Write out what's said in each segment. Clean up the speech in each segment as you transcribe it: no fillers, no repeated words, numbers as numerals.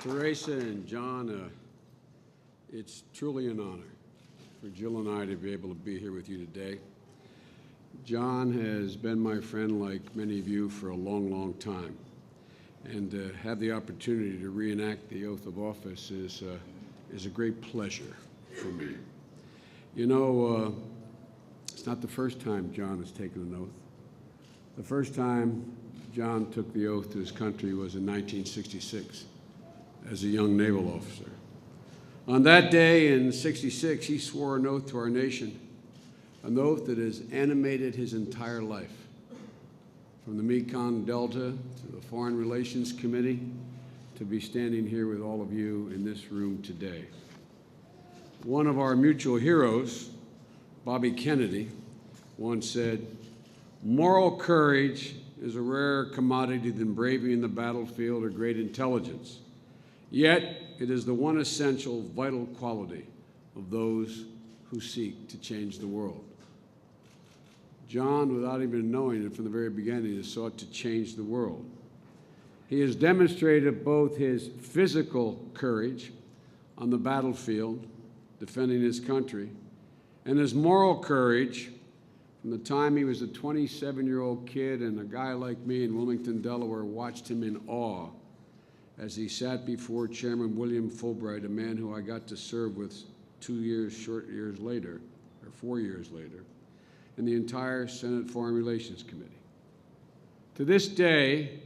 Teresa and John, it's truly an honor for Jill and I to be able to be here with you today. John has been my friend, like many of you, for a long, long time. And to have the opportunity to reenact the oath of office is a great pleasure for me. You know, it's not the first time John has taken an oath. The first time John took the oath to his country was in 1966 as a young naval officer. On that day in '66, he swore an oath to our nation, an oath that has animated his entire life, from the Mekong Delta to the Foreign Relations Committee to be standing here with all of you in this room today. One of our mutual heroes, Bobby Kennedy, once said, "Moral courage is a rarer commodity than bravery in the battlefield or great intelligence. Yet it is the one essential, vital quality of those who seek to change the world." John, without even knowing it from the very beginning, has sought to change the world. He has demonstrated both his physical courage on the battlefield, defending his country, and his moral courage from the time he was a 27-year-old kid and a guy like me in Wilmington, Delaware, watched him in awe as he sat before Chairman William Fulbright, a man who I got to serve with 4 years later, in the entire Senate Foreign Relations Committee. To this day,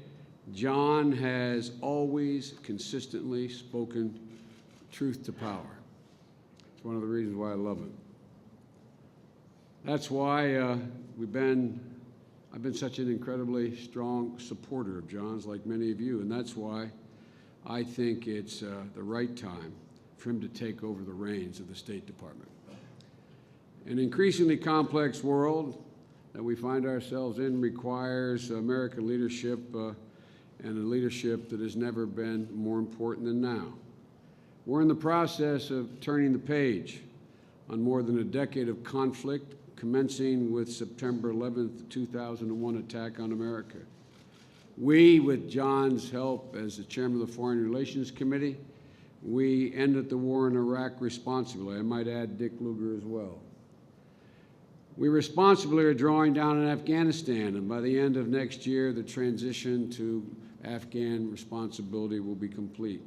John has always consistently spoken truth to power. It's one of the reasons why I love him. That's why I've been such an incredibly strong supporter of John's, like many of you, and that's why I think it's the right time for him to take over the reins of the State Department. An increasingly complex world that we find ourselves in requires American leadership and a leadership that has never been more important than now. We're in the process of turning the page on more than a decade of conflict, commencing with September 11th, 2001 attack on America. We, with John's help as the chairman of the Foreign Relations Committee, we ended the war in Iraq responsibly. I might add Dick Lugar as well. We responsibly are drawing down on Afghanistan, and by the end of next year, the transition to Afghan responsibility will be complete.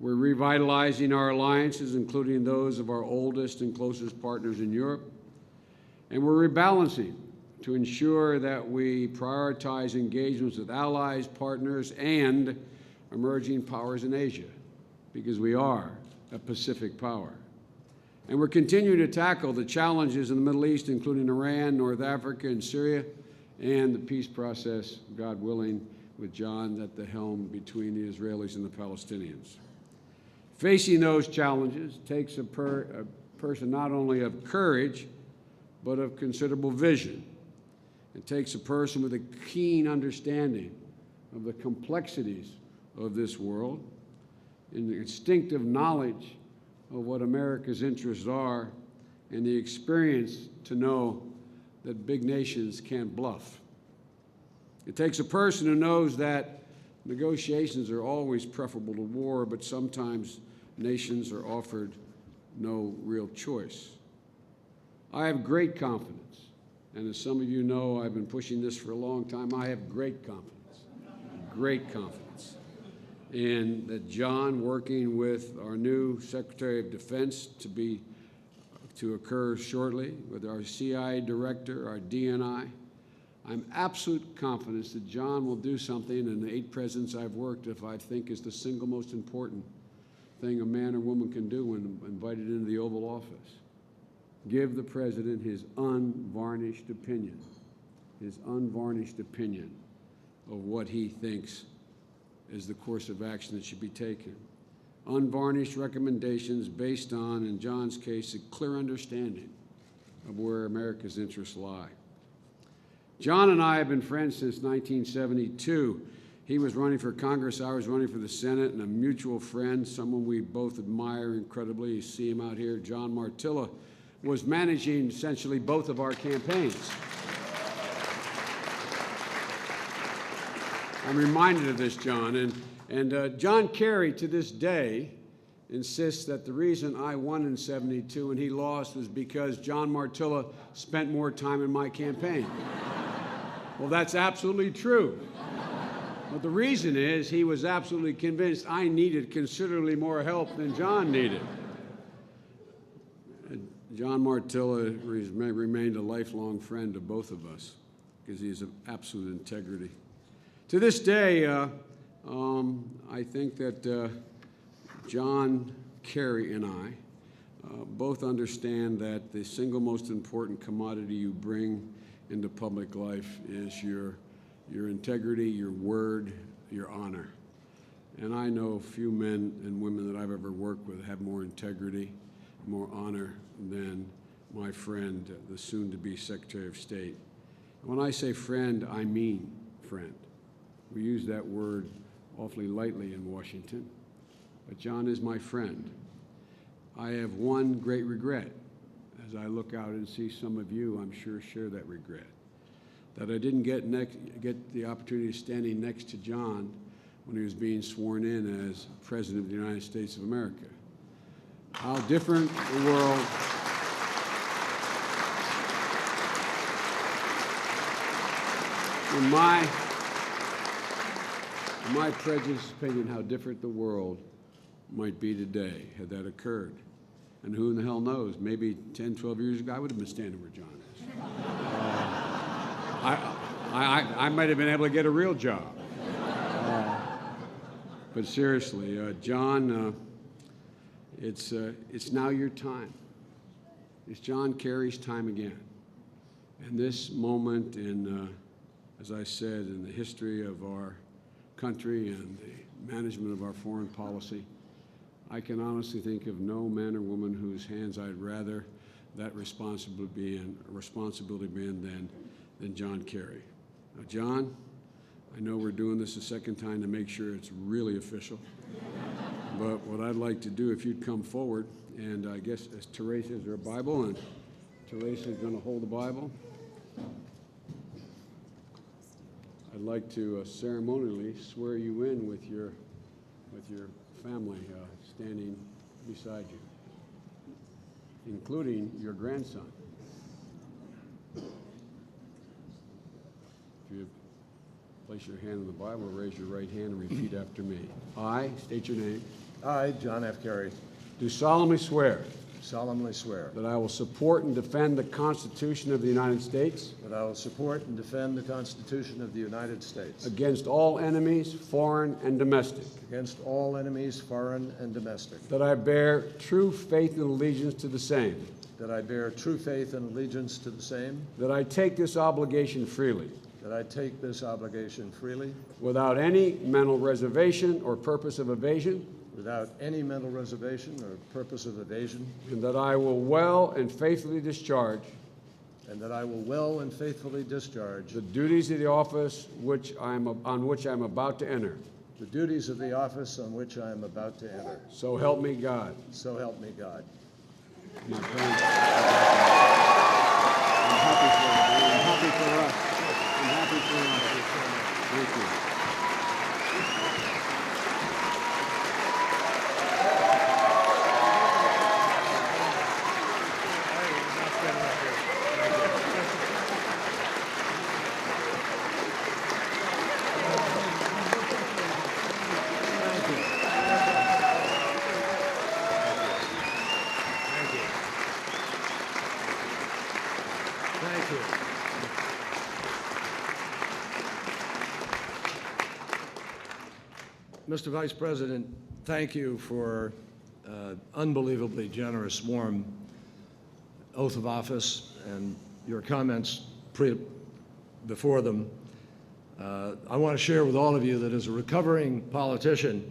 We're revitalizing our alliances, including those of our oldest and closest partners in Europe, and we're rebalancing to ensure that we prioritize engagements with allies, partners, and emerging powers in Asia, because we are a Pacific power. And we're continuing to tackle the challenges in the Middle East, including Iran, North Africa, and Syria, and the peace process, God willing, with John at the helm between the Israelis and the Palestinians. Facing those challenges takes a person not only of courage, but of considerable vision. It takes a person with a keen understanding of the complexities of this world, and the instinctive knowledge of what America's interests are, and the experience to know that big nations can't bluff. It takes a person who knows that negotiations are always preferable to war, but sometimes nations are offered no real choice. I have great confidence. And as some of you know, I've been pushing this for a long time. I have great confidence in that John, working with our new Secretary of Defense to occur shortly, with our CIA Director, our DNI, I'm absolute confidence that John will do something in the 8 presidents I've worked with I think is the single most important thing a man or woman can do when invited into the Oval Office. Give the president his unvarnished opinion of what he thinks is the course of action that should be taken. Unvarnished recommendations based on, in John's case, a clear understanding of where America's interests lie. John and I have been friends since 1972. He was running for Congress, I was running for the Senate, and a mutual friend, someone we both admire incredibly. You see him out here, John Martilla, was managing essentially both of our campaigns. I'm reminded of this, John. And John Kerry, to this day, insists that the reason I won in '72 and he lost was because John Martilla spent more time in my campaign. Well, that's absolutely true. But the reason is he was absolutely convinced I needed considerably more help than John needed. John Martilla remained a lifelong friend of both of us because he has absolute integrity. To this day, I think that John Kerry and I both understand that the single most important commodity you bring into public life is your integrity, your word, your honor. And I know few men and women that I've ever worked with have more integrity, more honor than my friend, the soon-to-be Secretary of State. When I say friend, I mean friend. We use that word awfully lightly in Washington, but John is my friend. I have one great regret. As I look out and see some of you, I'm sure share that regret, that I didn't get the opportunity of standing next to John when he was being sworn in as President of the United States of America. How different the world. In my prejudiced opinion, how different the world might be today had that occurred. And who in the hell knows, maybe 10, 12 years ago, I would have been standing where John is. I might have been able to get a real job. But seriously, John, it's now your time. It's John Kerry's time again. And this moment in, as I said, in the history of our country and the management of our foreign policy, I can honestly think of no man or woman whose hands I'd rather that responsibility be in than John Kerry. Now, John, I know we're doing this a second time to make sure it's really official. But what I'd like to do, if you'd come forward, and I guess as Teresa, is there a Bible? And Teresa is going to hold the Bible. I'd like to ceremonially swear you in with your family standing beside you, including your grandson. If you place your hand on the Bible, raise your right hand and repeat after me. I state your name. I, John F. Kerry, Do solemnly swear solemnly swear that I will support and defend the Constitution of the United States that I will support and defend the Constitution of the United States against all enemies, foreign and domestic, against all enemies, foreign and domestic, that I bear true faith and allegiance to the same, that I bear true faith and allegiance to the same, that I take this obligation freely, that I take this obligation freely, without any mental reservation or purpose of evasion, without any mental reservation or purpose of evasion, and that I will well and faithfully discharge and that I will well and faithfully discharge the duties of the office on which I'm about to enter. the duties of the office on which I am about to enter. So help me God. So help me God. My friend, I'm happy for you. I'm happy for us. I'm happy for us. Thank you. Thank you. Mr. Vice President, thank you for unbelievably generous, warm oath of office and your comments before them. I want to share with all of you that as a recovering politician,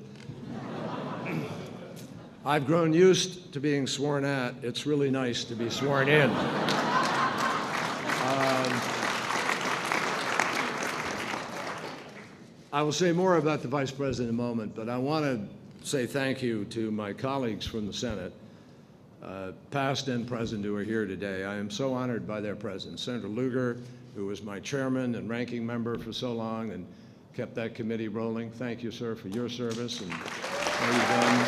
I've grown used to being sworn at. It's really nice to be sworn in. I will say more about the Vice President in a moment, but I want to say thank you to my colleagues from the Senate, past and present, who are here today. I am so honored by their presence. Senator Lugar, who was my chairman and ranking member for so long, and kept that committee rolling. Thank you, sir, for your service and all you've done.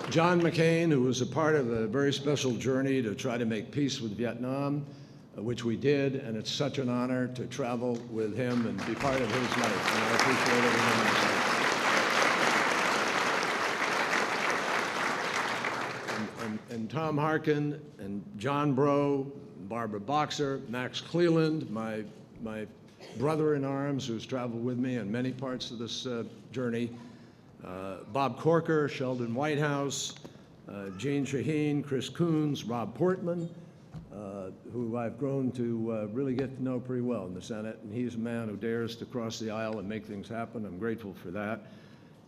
John McCain, who was a part of a very special journey to try to make peace with Vietnam, which we did, and it's such an honor to travel with him and be part of his life, and I appreciate everything. And Tom Harkin and John Breaux, Barbara Boxer, Max Cleland, my brother-in-arms who's traveled with me in many parts of this journey, Bob Corker, Sheldon Whitehouse, Gene Shaheen, Chris Coons, Rob Portman, who I've grown to really get to know pretty well in the Senate, and he's a man who dares to cross the aisle and make things happen. I'm grateful for that.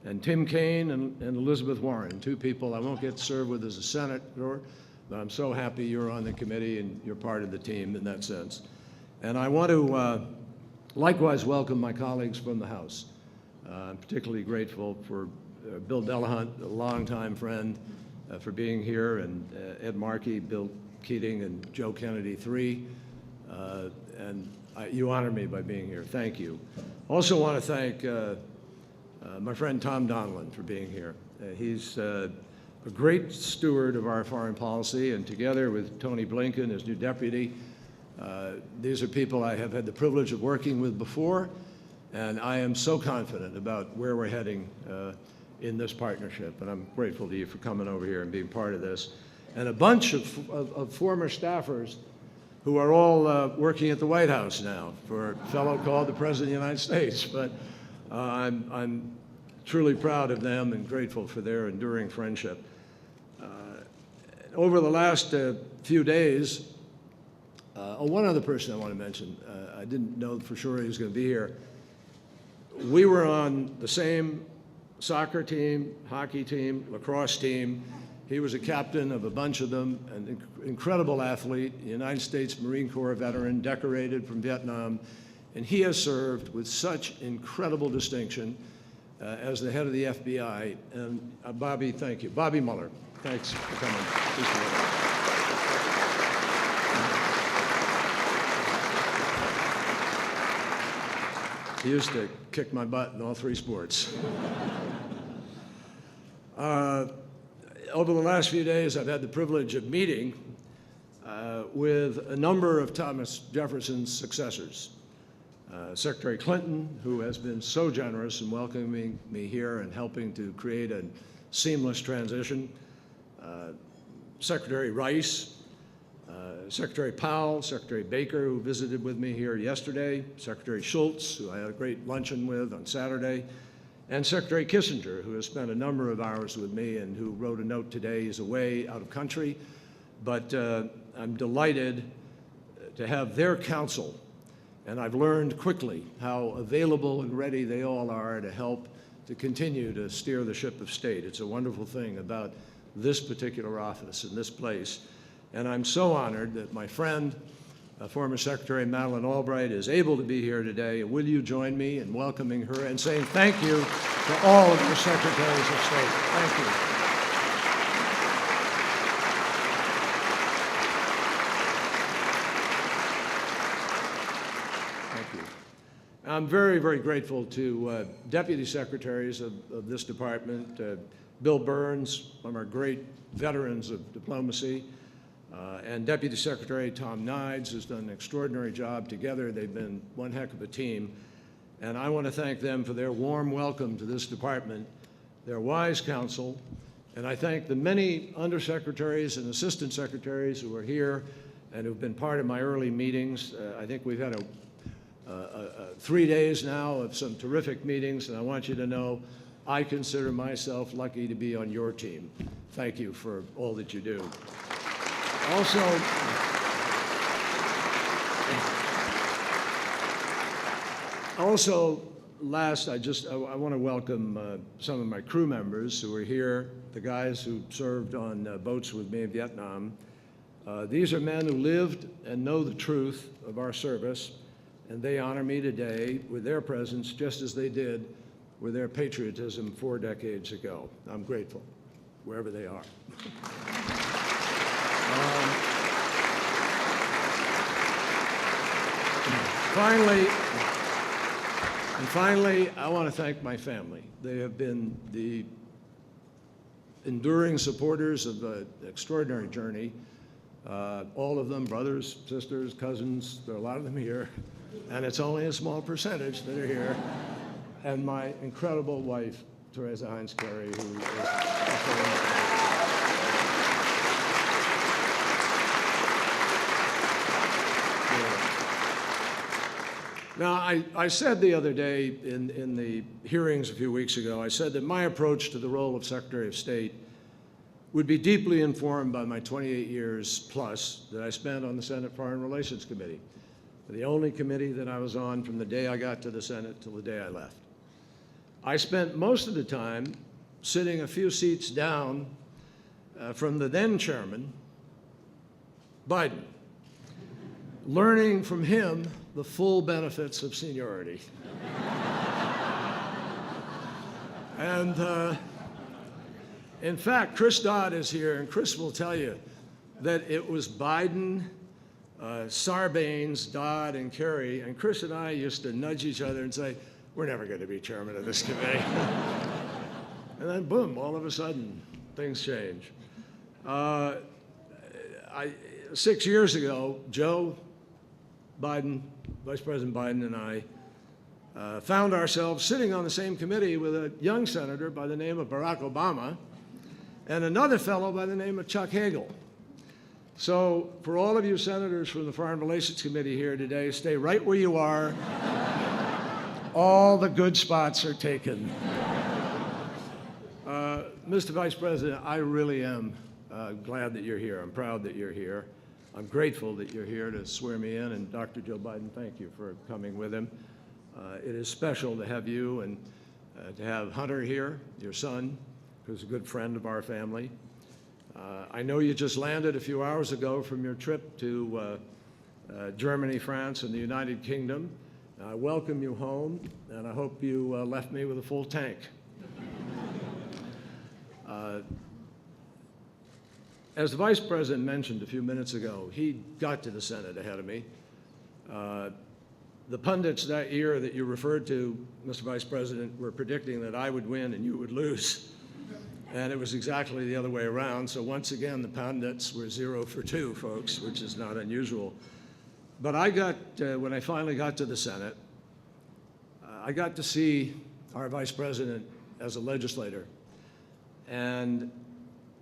And Tim Kaine and Elizabeth Warren, two people I won't get to serve with as a senator, but I'm so happy you're on the committee and you're part of the team in that sense. And I want to likewise welcome my colleagues from the House. I'm particularly grateful for Bill Delahunt, a longtime friend, for being here, and Ed Markey, Bill Keating, and Joe Kennedy III. You honor me by being here. Thank you. Also want to thank my friend Tom Donilon for being here. He's a great steward of our foreign policy, and together with Tony Blinken, his new deputy, these are people I have had the privilege of working with before, and I am so confident about where we're heading in this partnership, and I'm grateful to you for coming over here and being part of this. And a bunch of former staffers who are all working at the White House now for a fellow called the President of the United States. But I'm truly proud of them and grateful for their enduring friendship. Over the last few days, one other person I want to mention, I didn't know for sure he was going to be here. We were on the same soccer team, hockey team, lacrosse team. He was a captain of a bunch of them, an incredible athlete, United States Marine Corps veteran, decorated from Vietnam, and he has served with such incredible distinction as the head of the FBI. And Bobby, thank you. Bobby Mueller, thanks for coming. Appreciate it. He used to kick my butt in all three sports. Over the last few days, I've had the privilege of meeting with a number of Thomas Jefferson's successors. Secretary Clinton, who has been so generous in welcoming me here and helping to create a seamless transition. Secretary Rice, Secretary Powell, Secretary Baker, who visited with me here yesterday, Secretary Schultz, who I had a great luncheon with on Saturday, and Secretary Kissinger, who has spent a number of hours with me and who wrote a note today. He's away out of country, but I'm delighted to have their counsel, and I've learned quickly how available and ready they all are to help to continue to steer the ship of state. It's a wonderful thing about this particular office and this place. And I'm so honored that my friend, former Secretary Madeleine Albright, is able to be here today. Will you join me in welcoming her and saying thank you to all of the Secretaries of State? Thank you. Thank you. I'm very, very grateful to Deputy Secretaries of this department, Bill Burns, one of our great veterans of diplomacy, and Deputy Secretary Tom Nides, who's done an extraordinary job. Together, they've been one heck of a team. And I want to thank them for their warm welcome to this department, their wise counsel, and I thank the many undersecretaries and assistant secretaries who are here and who've been part of my early meetings. I think we've had 3 days now of some terrific meetings, and I want you to know I consider myself lucky to be on your team. Thank you for all that you do. Also, last, I want to welcome some of my crew members who are here, the guys who served on boats with me in Vietnam. These are men who lived and know the truth of our service, and they honor me today with their presence just as they did with their patriotism 4 decades ago. I'm grateful, wherever they are. Finally, I want to thank my family. They have been the enduring supporters of the extraordinary journey. All of them, brothers, sisters, cousins, there are a lot of them here, and it's only a small percentage that are here. And my incredible wife, Teresa Heinz Kerry, who is Now, I said the other day in the hearings a few weeks ago, I said that my approach to the role of Secretary of State would be deeply informed by my 28 years plus that I spent on the Senate Foreign Relations Committee, the only committee that I was on from the day I got to the Senate till the day I left. I spent most of the time sitting a few seats down from the then chairman, Biden, learning from him the full benefits of seniority. And in fact, Chris Dodd is here, and Chris will tell you that it was Biden, Sarbanes, Dodd, and Kerry, and Chris and I used to nudge each other and say, we're never going to be chairman of this committee. And then boom, all of a sudden, things change. 6 years ago, Joe Biden, Vice President Biden, and I found ourselves sitting on the same committee with a young senator by the name of Barack Obama and another fellow by the name of Chuck Hagel. So for all of you senators from the Foreign Relations Committee here today, stay right where you are. All the good spots are taken. Mr. Vice President, I really am glad that you're here. I'm proud that you're here. I'm grateful that you're here to swear me in, and Dr. Joe Biden, thank you for coming with him. It is special to have you and to have Hunter here, your son, who's a good friend of our family. I know you just landed a few hours ago from your trip to Germany, France, and the United Kingdom. I welcome you home, and I hope you left me with a full tank. As the Vice President mentioned a few minutes ago, he got to the Senate ahead of me. The pundits that year that you referred to, Mr. Vice President, were predicting that I would win and you would lose. And it was exactly the other way around. So once again, the pundits were 0 for 2, folks, which is not unusual. But I got, when I finally got to the Senate, I got to see our Vice President as a legislator. And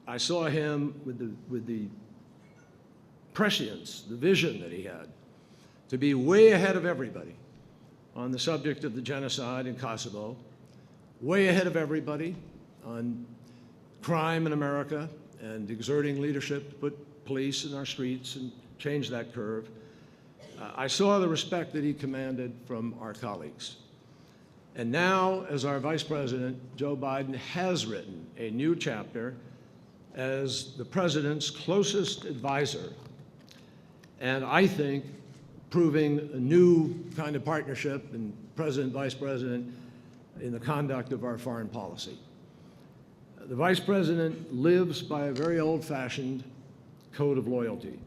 I saw him with the prescience, the vision that he had, to be way ahead of everybody on the subject of the genocide in Kosovo, way ahead of everybody on crime in America and exerting leadership to put police in our streets and change that curve. I saw the respect that he commanded from our colleagues. And now, as our Vice President, Joe Biden has written a new chapter as the President's closest advisor, and I think proving a new kind of partnership in President-Vice President in the conduct of our foreign policy. The Vice President lives by a very old-fashioned code of loyalty.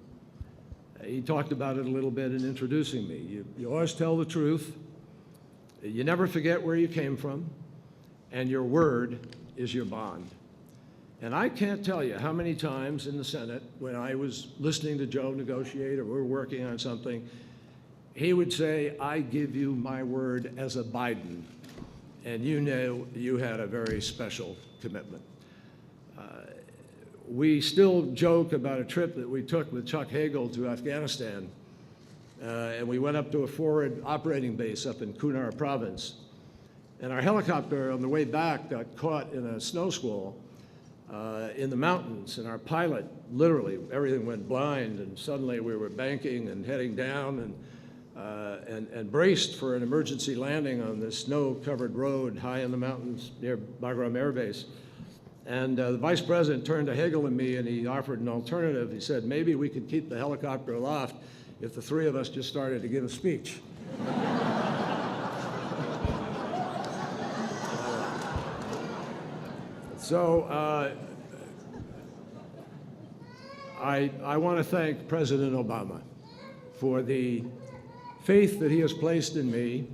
He talked about it a little bit in introducing me. You always tell the truth, you never forget where you came from, and your word is your bond. And I can't tell you how many times in the Senate when I was listening to Joe negotiate or we're working on something, he would say, I give you my word as a Biden, and you know you had a very special commitment. We still joke about a trip that we took with Chuck Hagel to Afghanistan, and we went up to a forward operating base up in Kunar province, and our helicopter on the way back got caught in a snow squall in the mountains, and our pilot, literally, everything went blind, and suddenly we were banking and heading down and braced for an emergency landing on this snow-covered road high in the mountains near Bagram Air Base. And the Vice President turned to Hagel and me, and he offered an alternative. He said, maybe we could keep the helicopter aloft if the three of us just started to give a speech. So I want to thank President Obama for the faith that he has placed in me,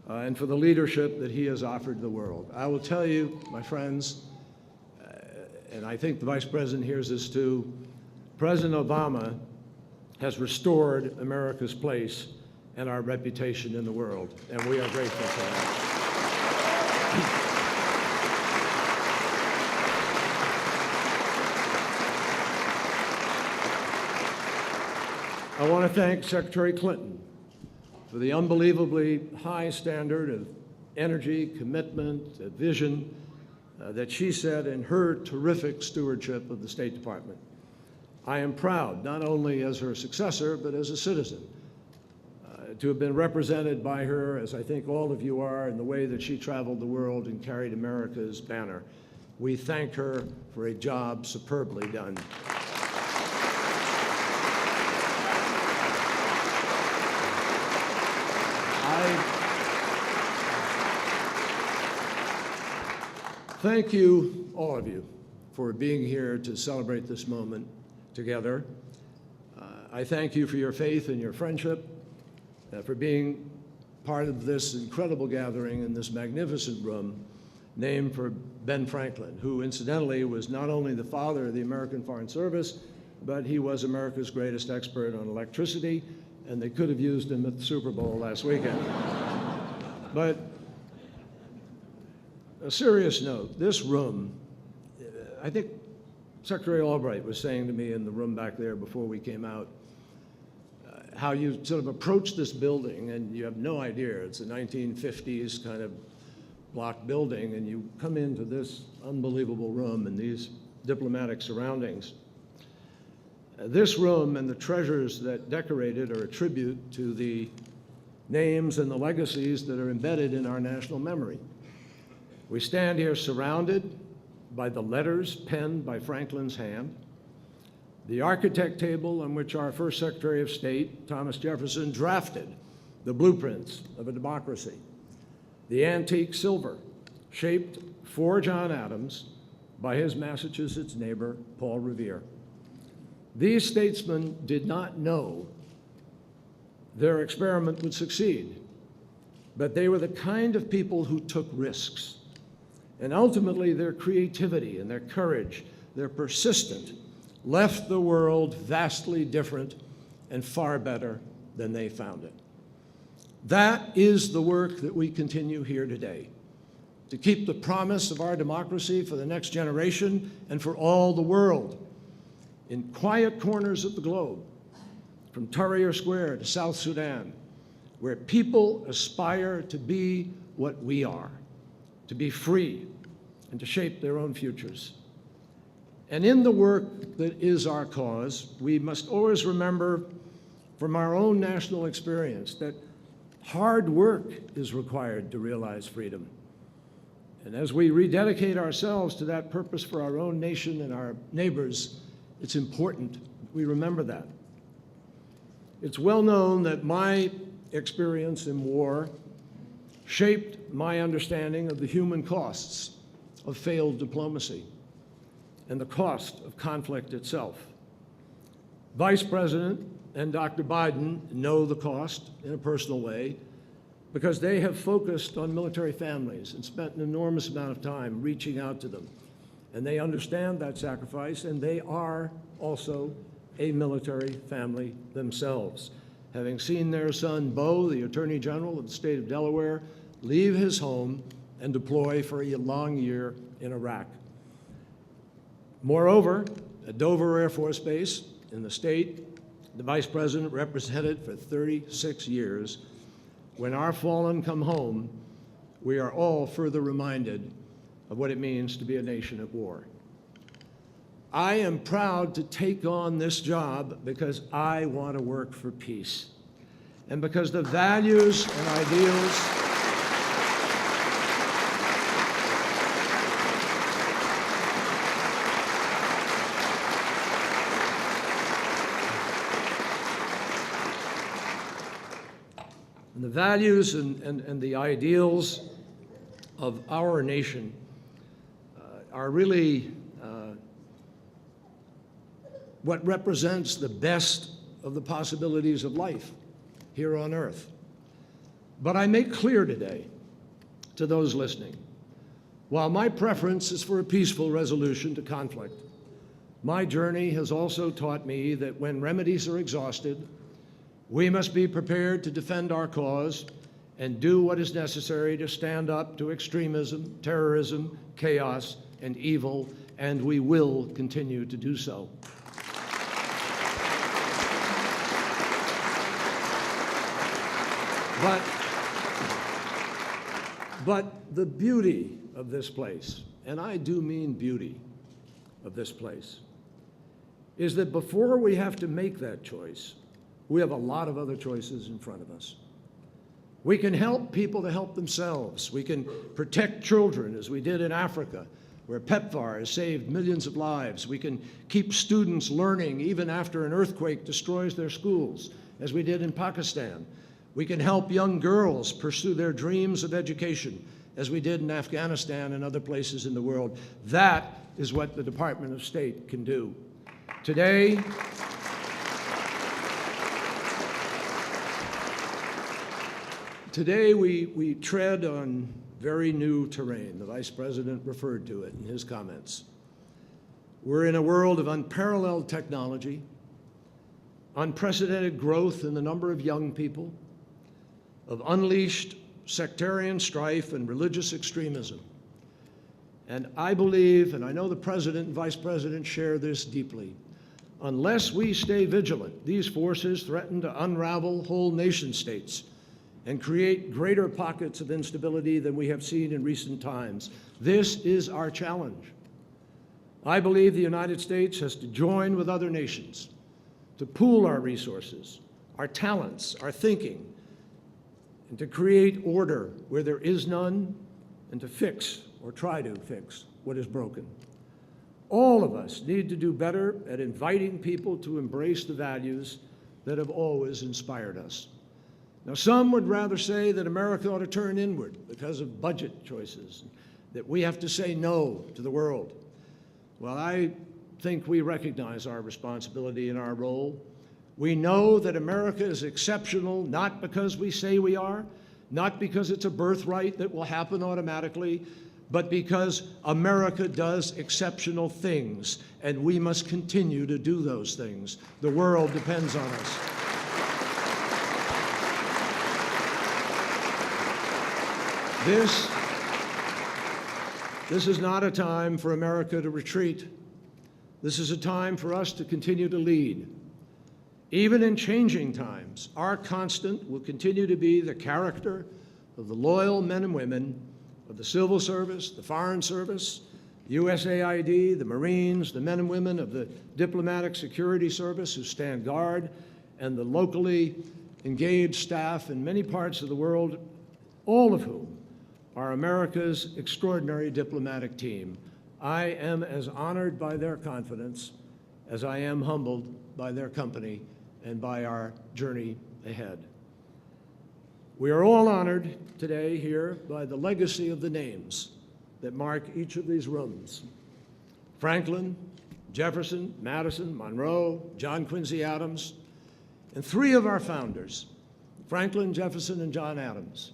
and for the leadership that he has offered the world. I will tell you, my friends, and I think the Vice President hears this too, President Obama has restored America's place and our reputation in the world, and we are grateful for that. I want to thank Secretary Clinton for the unbelievably high standard of energy, commitment, vision that she set in her terrific stewardship of the State Department. I am proud, not only as her successor, but as a citizen, to have been represented by her, as I think all of you are, in the way that she traveled the world and carried America's banner. We thank her for a job superbly done. Thank you, all of you, for being here to celebrate this moment together. I thank you for your faith and your friendship, for being part of this incredible gathering in this magnificent room named for Ben Franklin, who incidentally was not only the father of the American Foreign Service, but he was America's greatest expert on electricity, and they could have used him at the Super Bowl last weekend. But a serious note, this room, I think Secretary Albright was saying to me in the room back there before we came out, how you sort of approach this building and you have no idea. It's a 1950s kind of block building, and you come into this unbelievable room and these diplomatic surroundings. This room and the treasures that decorate it are a tribute to the names and the legacies that are embedded in our national memory. We stand here surrounded by the letters penned by Franklin's hand, the architect table on which our first Secretary of State, Thomas Jefferson, drafted the blueprints of a democracy, the antique silver shaped for John Adams by his Massachusetts neighbor, Paul Revere. These statesmen did not know their experiment would succeed, but they were the kind of people who took risks. And ultimately, their creativity and their courage, their persistence, left the world vastly different and far better than they found it. That is the work that we continue here today, to keep the promise of our democracy for the next generation and for all the world. In quiet corners of the globe, from Tahrir Square to South Sudan, where people aspire to be what we are, to be free and to shape their own futures. And in the work that is our cause, we must always remember from our own national experience that hard work is required to realize freedom. And as we rededicate ourselves to that purpose for our own nation and our neighbors, it's important that we remember that. It's well known that my experience in war shaped my understanding of the human costs of failed diplomacy and the cost of conflict itself. Vice President and Dr. Biden know the cost in a personal way because they have focused on military families and spent an enormous amount of time reaching out to them. And they understand that sacrifice, and they are also a military family themselves, having seen their son, Beau, the Attorney General of the state of Delaware, leave his home and deploy for a long year in Iraq. Moreover, at Dover Air Force Base in the state, the Vice President represented for 36 years. When our fallen come home, we are all further reminded of what it means to be a nation at war. I am proud to take on this job because I want to work for peace, and because the values and ideals and the ideals of our nation are really what represents the best of the possibilities of life. here on earth. But I make clear today to those listening, while my preference is for a peaceful resolution to conflict, my journey has also taught me that when remedies are exhausted, we must be prepared to defend our cause and do what is necessary to stand up to extremism, terrorism, chaos, and evil, and we will continue to do so. But the beauty of this place, and I do mean beauty of this place, is that before we have to make that choice, we have a lot of other choices in front of us. We can help people to help themselves. We can protect children, as we did in Africa, where PEPFAR has saved millions of lives. We can keep students learning even after an earthquake destroys their schools, as we did in Pakistan. We can help young girls pursue their dreams of education, as we did in Afghanistan and other places in the world. That is what the Department of State can do. Today, we tread on very new terrain. The Vice President referred to it in his comments. We're in a world of unparalleled technology, unprecedented growth in the number of young people, of unleashed sectarian strife and religious extremism. And I believe, and I know the President and Vice President share this deeply, unless we stay vigilant, these forces threaten to unravel whole nation states and create greater pockets of instability than we have seen in recent times. This is our challenge. I believe the United States has to join with other nations to pool our resources, our talents, our thinking, and to create order where there is none, and to fix or try to fix what is broken. All of us need to do better at inviting people to embrace the values that have always inspired us. Now, some would rather say that America ought to turn inward because of budget choices, that we have to say no to the world. Well, I think we recognize our responsibility and our role. We know that America is exceptional not because we say we are, not because it's a birthright that will happen automatically, but because America does exceptional things, and we must continue to do those things. The world depends on us. This is not a time for America to retreat. This is a time for us to continue to lead. Even in changing times, our constant will continue to be the character of the loyal men and women of the Civil Service, the Foreign Service, USAID, the Marines, the men and women of the Diplomatic Security Service who stand guard, and the locally engaged staff in many parts of the world, all of whom are America's extraordinary diplomatic team. I am as honored by their confidence as I am humbled by their company and by our journey ahead. We are all honored today here by the legacy of the names that mark each of these rooms. Franklin, Jefferson, Madison, Monroe, John Quincy Adams, and three of our founders, Franklin, Jefferson, and John Adams,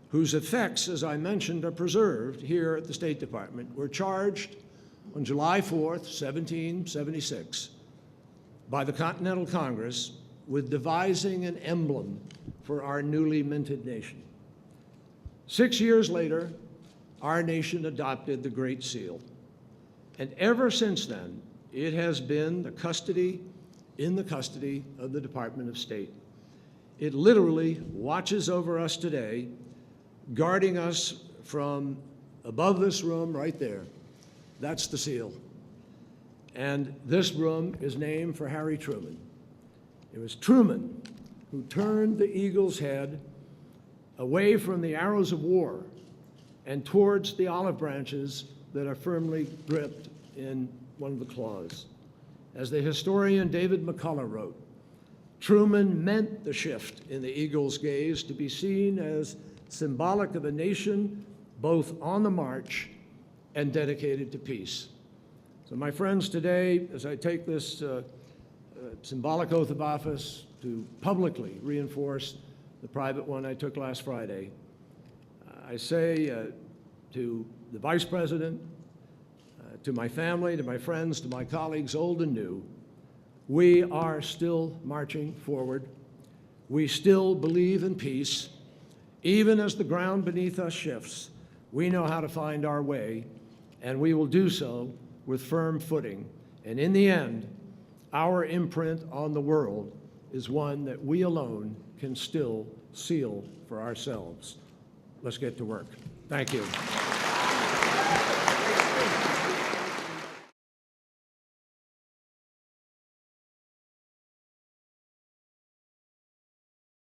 whose effects, as I mentioned, are preserved here at the State Department, were charged on July 4th, 1776, by the Continental Congress with devising an emblem for our newly minted nation. 6 years later, our nation adopted the Great Seal. And ever since then, it has been in the custody of the Department of State. It literally watches over us today, guarding us from above this room right there. That's the seal. And this room is named for Harry Truman. It was Truman who turned the eagle's head away from the arrows of war and towards the olive branches that are firmly gripped in one of the claws. As the historian David McCullough wrote, Truman meant the shift in the eagle's gaze to be seen as symbolic of a nation both on the march and dedicated to peace. So my friends, today, as I take this symbolic oath of office to publicly reinforce the private one I took last Friday. I say to the Vice President, to my family, to my friends, to my colleagues, old and new, we are still marching forward. We still believe in peace. Even as the ground beneath us shifts, we know how to find our way, and we will do so with firm footing. And in the end, our imprint on the world is one that we alone can still seal for ourselves. Let's get to work. Thank you.